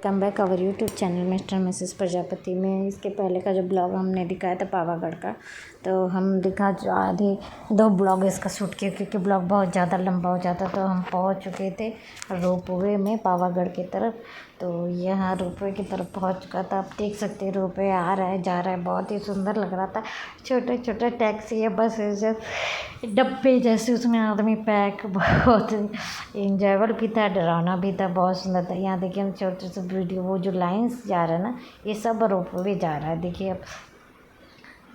Come back our YouTube channel mister Mrs Prajapati में। इसके पहले का जो ब्लॉग हमने दिखाया था पावागढ़ का, तो हम दिखा जो आधे 2 ब्लॉग इसका शूट किया क्योंकि ब्लॉग बहुत ज़्यादा लंबा हो जाता। तो हम पहुंच चुके थे रोपवे में पावागढ़ की तरफ। तो यहाँ रोपवे की तरफ पहुंच चुका था। आप देख सकते हैं रोपवे आ रहा है जा रहा है, बहुत ही सुंदर लग रहा था। छोटे छोटे टैक्सी है, बस डब्बे जैसे, उसमें आदमी पैक, बहुत इंजॉयबल भी था, डरावना भी था, बहुत सुंदर था। यहाँ देखिए हम छोटे से वीडियो, वो जो लाइन्स जा रहा है ना, ये सब रोपवे जा रहा है। देखिए अब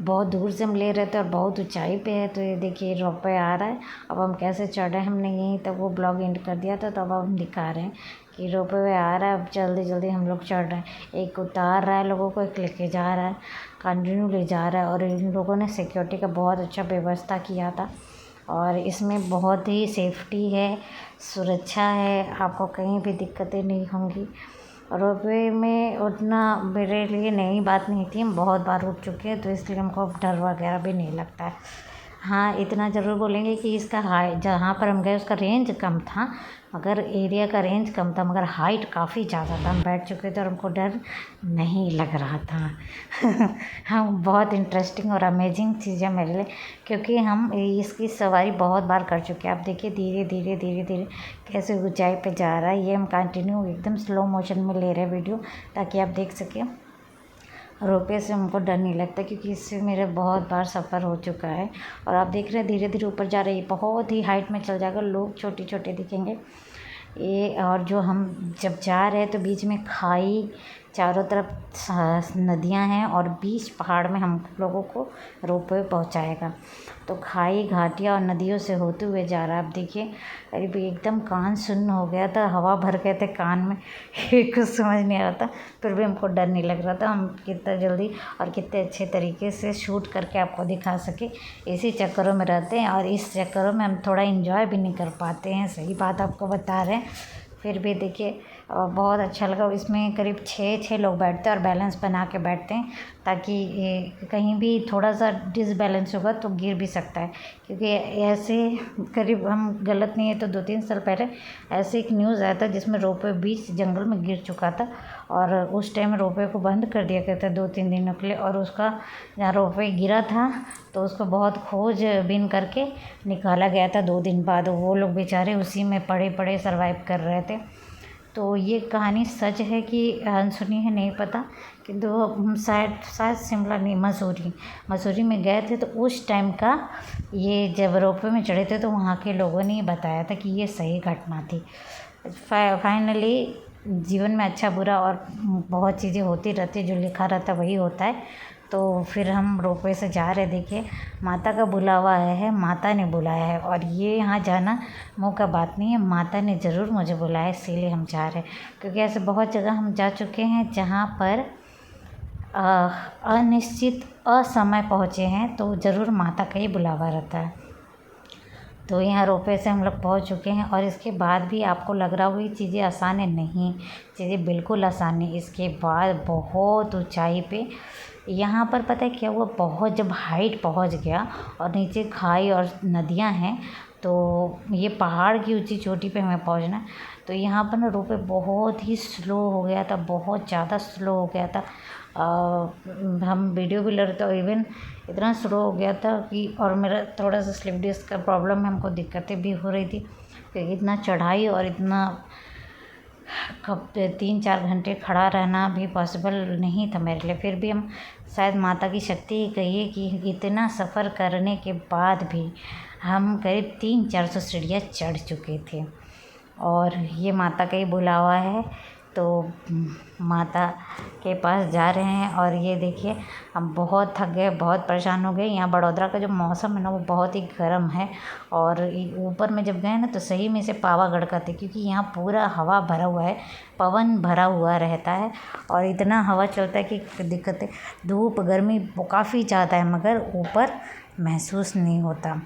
बहुत दूर से हम ले रहे थे और बहुत ऊंचाई पे है। तो ये देखिए रोपवे आ रहा है। अब हम कैसे चढ़ रहे हैं, हमने यहीं तक वो ब्लॉग एंड कर दिया था। तो अब हम दिखा रहे हैं कि रोपवे आ रहा है। अब जल्दी जल्दी हम लोग चढ़ रहे हैं। एक उतार रहा है लोगों को, एक लेके जा रहा है, कंटिन्यू ले जा रहा है। और इन लोगों ने सिक्योरिटी का बहुत अच्छा व्यवस्था किया था और इसमें बहुत ही सेफ्टी है, सुरक्षा है, आपको कहीं भी दिक्कतें नहीं होंगी। रोपवे में उतना मेरे लिए नई बात नहीं थी, हम बहुत बार उठ चुके हैं, तो इसलिए हमको अब डर वगैरह भी नहीं लगता है। हाँ, इतना ज़रूर बोलेंगे कि इसका जहाँ पर हम गए उसका रेंज कम था, मगर एरिया का रेंज कम था, मगर हाइट काफ़ी ज़्यादा था। हम बैठ चुके थे और हमको डर नहीं लग रहा था। हम बहुत इंटरेस्टिंग और अमेजिंग चीज़ है मेरे लिए, क्योंकि हम इसकी सवारी बहुत बार कर चुके हैं। आप देखिए धीरे धीरे धीरे धीरे कैसे ऊंचाई पे जा रहा है। ये हम कंटिन्यू एकदम स्लो मोशन में ले रहे हैं वीडियो, ताकि आप देख सकें। रोपवे से हमको डर नहीं लगता क्योंकि इससे मेरा बहुत बार सफ़र हो चुका है। और आप देख रहे हैं धीरे धीरे ऊपर जा रही है, बहुत ही हाइट में चल जाएगा, लोग छोटे छोटे दिखेंगे ये। और जो हम जब जा रहे हैं तो बीच में खाई, चारों तरफ नदियां हैं और बीच पहाड़ में हम लोगों को रोपवे पहुंचाएगा। तो खाई, घाटियाँ और नदियों से होते हुए जा रहा है। आप देखिए अरे एकदम कान सुन्न हो गया था, हवा भर गए थे कान में। कुछ समझ नहीं आ रहा था, फिर भी हमको डर नहीं लग रहा था। हम कितना जल्दी और कितने अच्छे तरीके से शूट करके आपको दिखा सके, इसी चक्करों में रहते हैं और इस चक्करों में हम थोड़ा इन्जॉय भी नहीं कर पाते हैं। सही बात आपको बता रहे हैं। फिर भी देखिए बहुत अच्छा लगा। इसमें करीब 6 लोग बैठते हैं और बैलेंस बना के बैठते हैं, ताकि कहीं भी थोड़ा सा डिसबैलेंस होगा तो गिर भी सकता है। क्योंकि ऐसे करीब, हम गलत नहीं है तो 2-3 साल पहले ऐसे एक न्यूज़ आया था जिसमें रोपवे बीच जंगल में गिर चुका था और उस टाइम रोपवे को बंद कर दिया गया था 2-3 दिनों के लिए। और उसका जहाँ रोपवे गिरा था तो उसको बहुत खोजबीन करके निकाला गया था 2 दिन बाद। वो लोग बेचारे उसी में पड़े पड़े सर्वाइव कर रहे थे। तो ये कहानी सच है कि अनसुनी है नहीं पता, किंतु हम शायद शिमला नहीं, मसूरी में गए थे। तो उस टाइम का ये जब रोपवे में चढ़े थे तो वहाँ के लोगों ने बताया था कि ये सही घटना थी। फाइनली जीवन में अच्छा बुरा और बहुत चीज़ें होती रहती है, जो लिखा रहता है वही होता है। तो फिर हम रोपवे से जा रहे, देखिए माता का बुलावा आया है, माता ने बुलाया है। और ये यहाँ जाना मुँह का बात नहीं है, माता ने ज़रूर मुझे बुलाया, इसीलिए हम जा रहे हैं। क्योंकि ऐसे बहुत जगह हम जा चुके हैं जहाँ पर अनिश्चित असमय पहुँचे हैं, तो ज़रूर माता का ही बुलावा रहता है। तो यहाँ रोपवे से हम लोग पहुँच चुके हैं और इसके बाद भी आपको लग रहा होगा ये चीज़ें आसान है, नहीं, चीज़ें बिल्कुल आसान है। इसके बाद बहुत ऊंचाई पे यहाँ पर पता है क्या हुआ, बहुत जब हाइट पहुँच गया और नीचे खाई और नदियाँ हैं, तो ये पहाड़ की ऊंची चोटी पे हमें पहुँचना है। तो यहाँ पर ना रोपवे बहुत ही स्लो हो गया था, बहुत ज़्यादा स्लो हो गया था। हम वीडियो भी ले रहे थे, इवन इतना स्लो हो गया था कि, और मेरा थोड़ा सा स्लिप डिस्क का प्रॉब्लम है, हमको दिक्कतें भी हो रही थी क्योंकि इतना चढ़ाई और इतना कब 3-4 घंटे खड़ा रहना भी पॉसिबल नहीं था मेरे लिए। फिर भी हम, शायद माता की शक्ति ही कहिए कि इतना सफ़र करने के बाद भी हम करीब 300-400 सीढ़ियाँ चढ़ चुके थे। और ये माता का ही बुलावा है, तो माता के पास जा रहे हैं। और ये देखिए हम बहुत थक गए, बहुत परेशान हो गए। यहाँ बड़ौदा का जो मौसम है ना, वो बहुत ही गर्म है। और ऊपर में जब गए ना तो सही में से पावागढ़ का थे, क्योंकि यहाँ पूरा हवा भरा हुआ है, पवन भरा हुआ रहता है और इतना हवा चलता है कि दिक्कतें, धूप गर्मी काफ़ी ज़्यादा है, मगर ऊपर महसूस नहीं होता।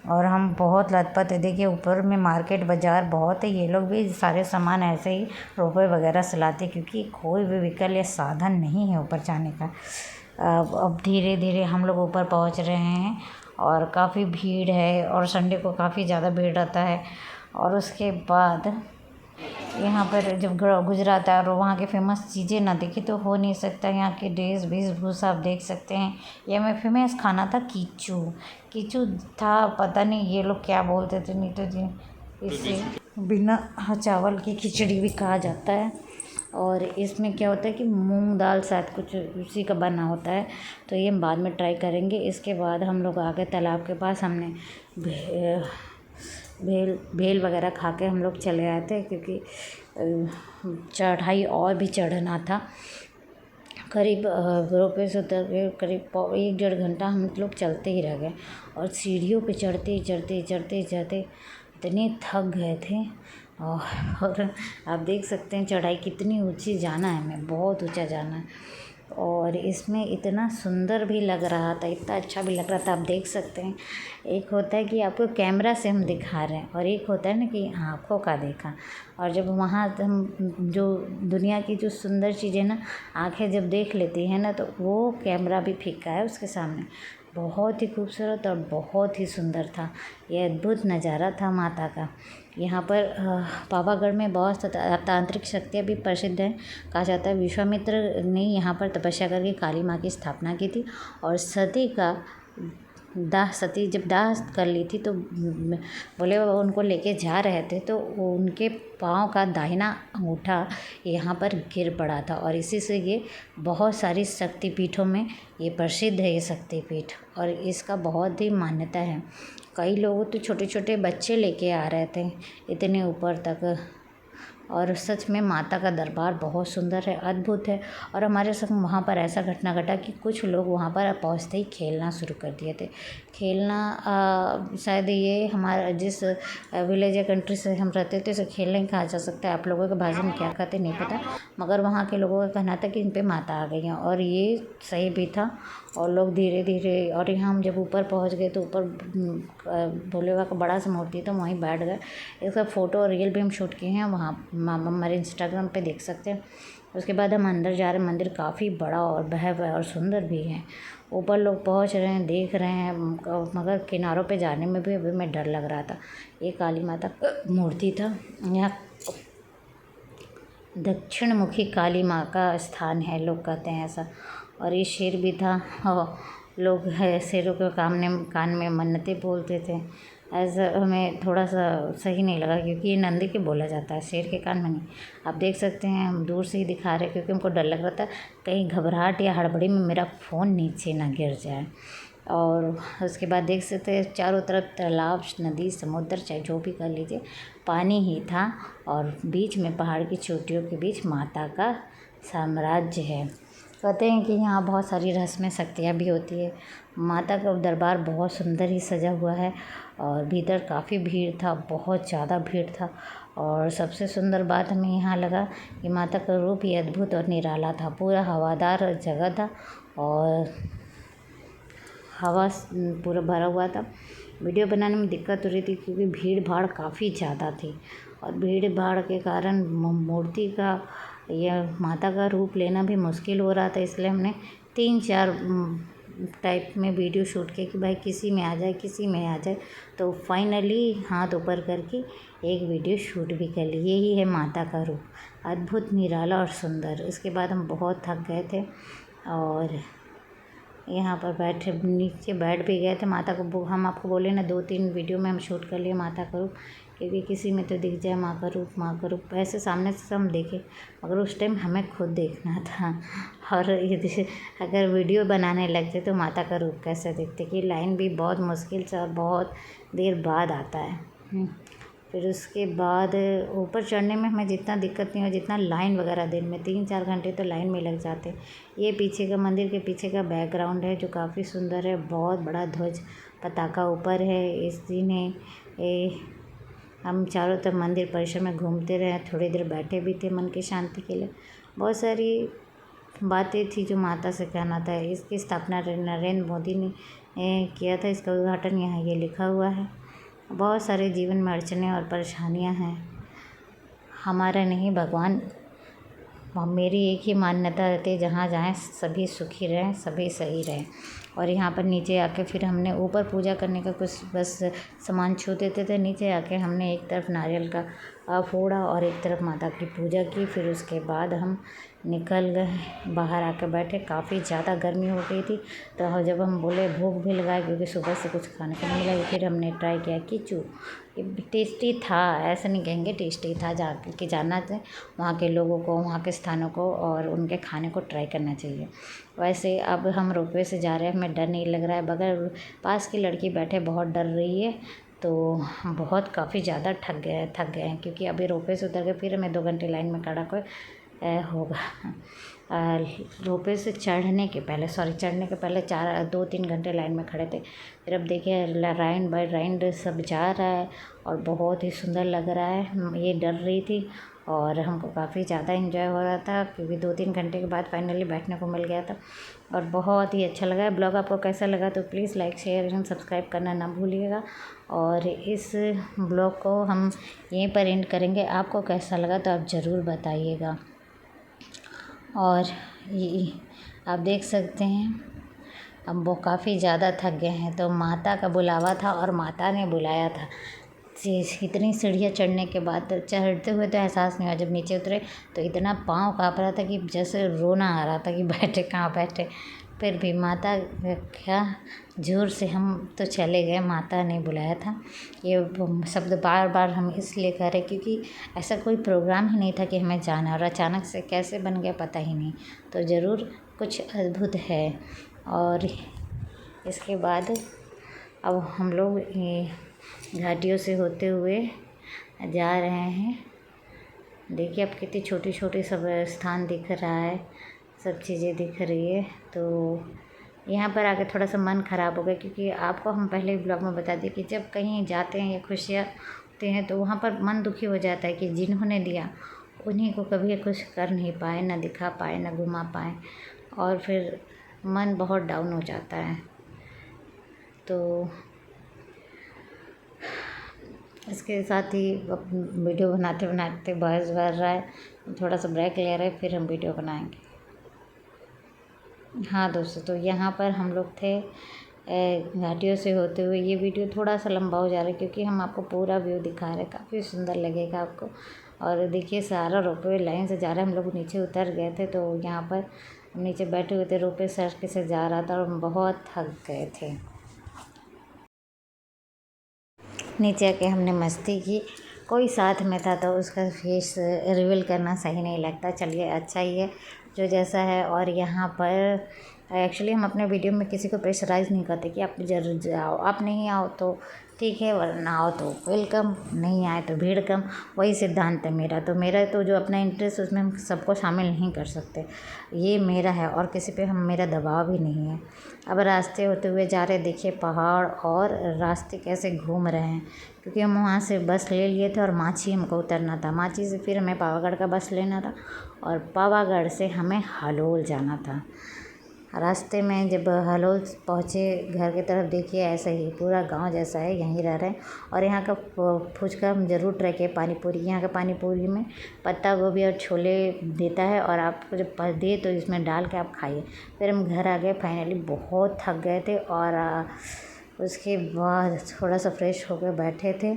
और हम बहुत लथपथ है। देखिए ऊपर में मार्केट बाज़ार बहुत है, ये लोग भी सारे सामान ऐसे ही रोपवे वगैरह से लाते, क्योंकि कोई भी व्हीकल या साधन नहीं है ऊपर जाने का। अब धीरे धीरे हम लोग ऊपर पहुंच रहे हैं और काफ़ी भीड़ है और संडे को काफ़ी ज़्यादा भीड़ रहता है। और उसके बाद यहाँ पर जब गुजरात आए और वहाँ की फ़ेमस चीज़ें ना देखी तो हो नहीं सकता। यहाँ की ड्रेस वेशभूषा आप देख सकते हैं। ये में फेमस खाना था कीचू। कीचू था, पता नहीं ये लोग क्या बोलते थे, नहीं तो जी इसे बिना चावल की खिचड़ी भी कहा जाता है। और इसमें क्या होता है कि मूंग दाल शायद कुछ उसी का बना होता है, तो ये हम बाद में ट्राई करेंगे। इसके बाद हम लोग आ गए तालाब के पास। हमने भेल वगैरह खा के हम लोग चले आए थे, क्योंकि चढ़ाई और भी चढ़ना था। करीब रोपवे से उतर के करीब 1-1.5 घंटा हम लोग चलते ही रह गए, और सीढ़ियों पे चढ़ते इतने थक गए थे। और आप देख सकते हैं चढ़ाई कितनी ऊंची जाना है, हमें बहुत ऊंचा जाना है। और इसमें इतना सुंदर भी लग रहा था, इतना अच्छा भी लग रहा था, आप देख सकते हैं। एक होता है कि आपको कैमरा से हम दिखा रहे हैं, और एक होता है ना कि आँखों का देखा। और जब वहाँ हम जो दुनिया की जो सुंदर चीज़ें ना आँखें जब देख लेती हैं ना, तो वो कैमरा भी फीका है उसके सामने। बहुत ही खूबसूरत और बहुत ही सुंदर था। ये अद्भुत नज़ारा था माता का। यहाँ पर पावागढ़ में बहुत तांत्रिक शक्तियाँ भी प्रसिद्ध हैं। कहा जाता है विश्वामित्र ने यहाँ पर तपस्या करके काली माँ की स्थापना की थी, और सती जब दाह कर ली थी तो बोले वो उनको लेके जा रहे थे, तो उनके पाँव का दाहिना अंगूठा यहाँ पर गिर पड़ा था, और इसी से ये बहुत सारी शक्तिपीठों में ये प्रसिद्ध है ये शक्तिपीठ, और इसका बहुत ही मान्यता है। कई लोग तो छोटे छोटे बच्चे लेके आ रहे थे इतने ऊपर तक। और सच में माता का दरबार बहुत सुंदर है, अद्भुत है। और हमारे संग वहाँ पर ऐसा घटना घटा कि कुछ लोग वहाँ पर पहुँचते ही खेलना शुरू कर दिए थे। खेलना शायद ये हमारा जिस विलेज या कंट्री से हम रहते थे, उसे खेलने कहा जा सकता है। आप लोगों के भाषा में क्या कहते नहीं पता, मगर वहाँ के लोगों का कहना था कि इन पे माता आ गई हैं, और ये सही भी था। और लोग धीरे धीरे, और यहाँ हम जब ऊपर पहुँच गए तो ऊपर भोले बाबा का बड़ा सा मूर्ति तो वहीं बैठ गए। इसका फ़ोटो और रील भी हम शूट किए हैं, वहाँ हमारे इंस्टाग्राम पे देख सकते हैं। उसके बाद हम अंदर जा रहे हैं। मंदिर काफ़ी बड़ा और भव्य और सुंदर भी है। ऊपर लोग पहुँच रहे हैं, देख रहे हैं, मगर किनारों पे जाने में भी अभी मैं डर लग रहा था। ये काली माता का मूर्ति था। यहाँ दक्षिण मुखी काली माँ का स्थान है, लोग कहते हैं ऐसा। और ये शेर भी था, और लोग है शेरों के कान में मन्नतें बोलते थे। ऐसा हमें थोड़ा सा सही नहीं लगा, क्योंकि ये नंदी के बोला जाता है, शेर के कान में नहीं। आप देख सकते हैं हम दूर से ही दिखा रहे हैं, क्योंकि हमको डर लग रहा था कहीं घबराहट या हड़बड़ी में मेरा फ़ोन नीचे ना गिर जाए। और उसके बाद देख सकते हैं चारों तरफ तालाब, नदी, समुद्र, चाहे जो भी कर लीजिए, पानी ही था। और बीच में पहाड़ की चोटियों के बीच माता का साम्राज्य है। कहते हैं कि यहाँ बहुत सारी रहस्यमय शक्तियाँ भी होती है। माता का दरबार बहुत सुंदर ही सजा हुआ है, और भीतर काफ़ी भीड़ था, बहुत ज़्यादा भीड़ था। और सबसे सुंदर बात हमें यहाँ लगा कि माता का रूप ही अद्भुत और निराला था। पूरा हवादार जगह था, और हवा पूरा भरा हुआ था। वीडियो बनाने में दिक्कत हो रही थी, क्योंकि भीड़ भाड़ काफ़ी ज़्यादा थी, और भीड़ भाड़ के कारण मूर्ति का या माता का रूप लेना भी मुश्किल हो रहा था। इसलिए हमने 3-4 टाइप में वीडियो शूट किया कि भाई किसी में आ जाए, किसी में आ जाए। तो फाइनली हाथ ऊपर करके एक वीडियो शूट भी कर ली। यही है माता का रूप, अद्भुत, निराला और सुंदर। इसके बाद हम बहुत थक गए थे, और यहाँ पर नीचे बैठ भी गए थे। माता को हम आपको बोले ना 2-3 वीडियो में हम शूट कर लिए माता का रूप, क्योंकि किसी में तो दिख जाए माँ का रूप, माँ का रूप। ऐसे सामने से हम देखे, मगर उस टाइम हमें खुद देखना था। और यदि अगर वीडियो बनाने लगते तो माता का रूप कैसे देखते, कि लाइन भी बहुत मुश्किल से और बहुत देर बाद आता है। फिर उसके बाद ऊपर चढ़ने में हमें जितना दिक्कत नहीं हो, जितना लाइन वगैरह दिन में 3-4 घंटे तो लाइन में लग जाते। ये पीछे का मंदिर के पीछे का बैकग्राउंड है, जो काफ़ी सुंदर है। बहुत बड़ा ध्वज पताका ऊपर है। इस दिन हम चारों तरफ मंदिर परिसर में घूमते रहे, थोड़ी देर बैठे भी थे मन की शांति के लिए। बहुत सारी बातें थी जो माता से कहना था। इसकी स्थापना नरेंद्र मोदी ने किया था। इसका उद्घाटन यहाँ ये लिखा हुआ है। बहुत सारे जीवन में अड़चनें और परेशानियाँ हैं, हमारा नहीं भगवान। मेरी एक ही मान्यता रहती है, जहाँ जाएँ सभी सुखी रहें, सभी सही रहें। और यहाँ पर नीचे आके फिर हमने ऊपर पूजा करने का कुछ बस सामान छू देते थे, नीचे आके हमने एक तरफ नारियल का फोड़ा और एक तरफ माता की पूजा की। फिर उसके बाद हम निकल गए, बाहर आके बैठे। काफ़ी ज़्यादा गर्मी हो गई थी, तो जब हम बोले भूख भी लगाए क्योंकि सुबह से कुछ खाने को नहीं मिला, फिर हमने ट्राई किया कीचू। ये टेस्टी था, ऐसा नहीं कहेंगे, टेस्टी था। जाके जाना चाहिए वहाँ के लोगों को, वहाँ के स्थानों को, और उनके खाने को ट्राई करना चाहिए। वैसे अब हम रोपवे से जा रहे हैं, हमें डर नहीं लग रहा है। बगैर पास की लड़की बैठे बहुत डर रही है, तो बहुत काफ़ी ज़्यादा थक गए हैं क्योंकि अभी रोपवे से उतर के फिर हमें 2 घंटे लाइन में खड़ा कोई होगा। रोपवे से चढ़ने के पहले 2-3 घंटे लाइन में खड़े थे। फिर अब देखिए राइड बाय राइड सब जा रहा है और बहुत ही सुंदर लग रहा है। ये डर रही थी और हमको काफ़ी ज़्यादा एंजॉय हो रहा था क्योंकि 2-3 घंटे के बाद फाइनली बैठने को मिल गया था और बहुत ही अच्छा लगा। ब्लॉग आपको कैसा लगा तो please like share and subscribe करना ना भूलिएगा। और इस ब्लॉग को हम यहीं पर एंड करेंगे। आपको कैसा लगा तो आप ज़रूर बताइएगा। और ये आप देख सकते हैं अब वो काफ़ी ज़्यादा थक गए हैं, तो माता का बुलावा था और माता ने बुलाया था। इतनी सीढ़ियाँ चढ़ने के बाद चढ़ते हुए तो एहसास नहीं हुआ, जब नीचे उतरे तो इतना पाँव काँप रहा था कि जैसे रोना आ रहा था कि बैठे कहाँ बैठे। फिर भी माता क्या जोर से हम तो चले गए, माता ने बुलाया था। ये शब्द बार बार हम इसलिए कह रहे क्योंकि ऐसा कोई प्रोग्राम ही नहीं था कि हमें जाना, और अचानक से कैसे बन गया पता ही नहीं। तो ज़रूर कुछ अद्भुत है। और इसके बाद अब हम लोग ये घाटियों से होते हुए जा रहे हैं। देखिए अब कितनी छोटी छोटी सब स्थान दिख रहा है, सब चीज़ें दिख रही है। तो यहाँ पर आके थोड़ा सा मन ख़राब हो गया क्योंकि आपको हम पहले ही ब्लॉग में बता दिए कि जब कहीं जाते हैं या खुशियाँ होते हैं तो वहाँ पर मन दुखी हो जाता है कि जिन्होंने दिया उन्हीं को कभी कुछ कर नहीं पाए, ना दिखा पाए, ना घुमा पाए, और फिर मन बहुत डाउन हो जाता है। तो इसके साथ ही वीडियो बनाते बनाते बहस बढ़ रहा है, थोड़ा सा ब्रेक ले रहे हैं, फिर हम वीडियो बनाएंगे। हाँ दोस्तों, तो यहाँ पर हम लोग थे घाटियों से होते हुए। ये वीडियो थोड़ा सा लंबा हो जा रहा है क्योंकि हम आपको पूरा व्यू दिखा रहे हैं, काफ़ी सुंदर लगेगा आपको। और देखिए सारा रोपवे लाइन से जा रहा है, हम लोग नीचे उतर गए थे तो यहाँ पर नीचे बैठे हुए थे, रोपवे सड़क से जा रहा था और हम बहुत थक गए थे। नीचे आके हमने मस्ती की, कोई साथ में था तो उसका फेस रिवील करना सही नहीं लगता। चलिए अच्छा ही है जो जैसा है। और यहाँ पर एक्चुअली हम अपने वीडियो में किसी को प्रेशराइज़ नहीं करते कि आप ज़रूर जाओ, आप नहीं आओ तो ठीक है, वरना आओ तो वेलकम, नहीं आए तो भीड़ कम। वही सिद्धांत है मेरा। तो मेरा तो जो अपना इंटरेस्ट उसमें हम सबको शामिल नहीं कर सकते, ये मेरा है और किसी पे हम मेरा दबाव भी नहीं है। अब रास्ते होते हुए जा रहे, देखिए पहाड़ और रास्ते कैसे घूम रहे हैं क्योंकि हम वहाँ से बस ले लिए थे और माची हमको उतरना था। माची से फिर हमें पावागढ़ का बस लेना था और पावागढ़ से हमें हलोल जाना था। रास्ते में जब हलोल पहुँचे घर की तरफ, देखिए ऐसा ही पूरा गांव जैसा है, यहीं रह रहे हैं। और यहाँ का फुचका हम ज़रूर ट्राई किए। पानी पूरी, यहाँ का पानी पूरी में पत्ता गोभी और छोले देता है और आपको जब दे तो इसमें डाल के आप खाइए। फिर हम घर आ गए, फाइनली बहुत थक गए थे और उसके बाद थोड़ा सा फ्रेश होकर बैठे थे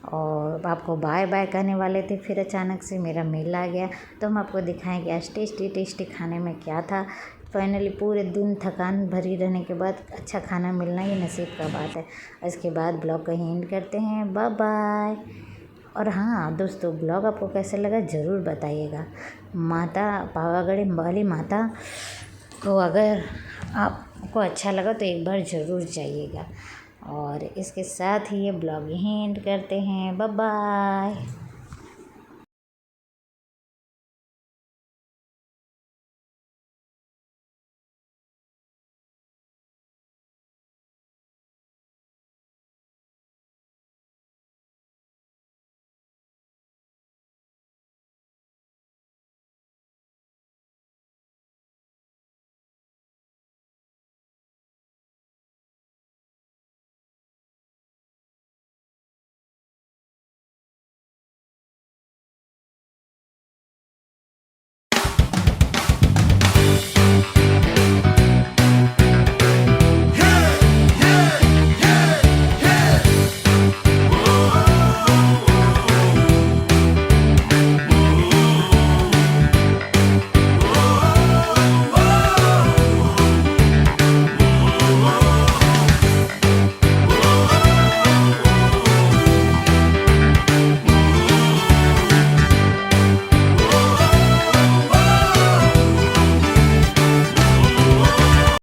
और आपको बाय बाय करने वाले थे। फिर अचानक से मेरा मेल आ गया तो हम आपको दिखाएं कि आज टेस्टी टेस्टी खाने में क्या था। फाइनली पूरे दिन थकान भरी रहने के बाद अच्छा खाना मिलना ये नसीब का बात है। इसके बाद ब्लॉग का एंड करते हैं, बाय बाय। और हाँ दोस्तों, ब्लॉग आपको कैसा लगा ज़रूर बताइएगा। माता पावागढ़ वाली माता को अगर आपको अच्छा लगा तो एक बार ज़रूर जाइएगा। और इसके साथ ही ये ब्लॉग यहीं एंड करते हैं, बाय बाय।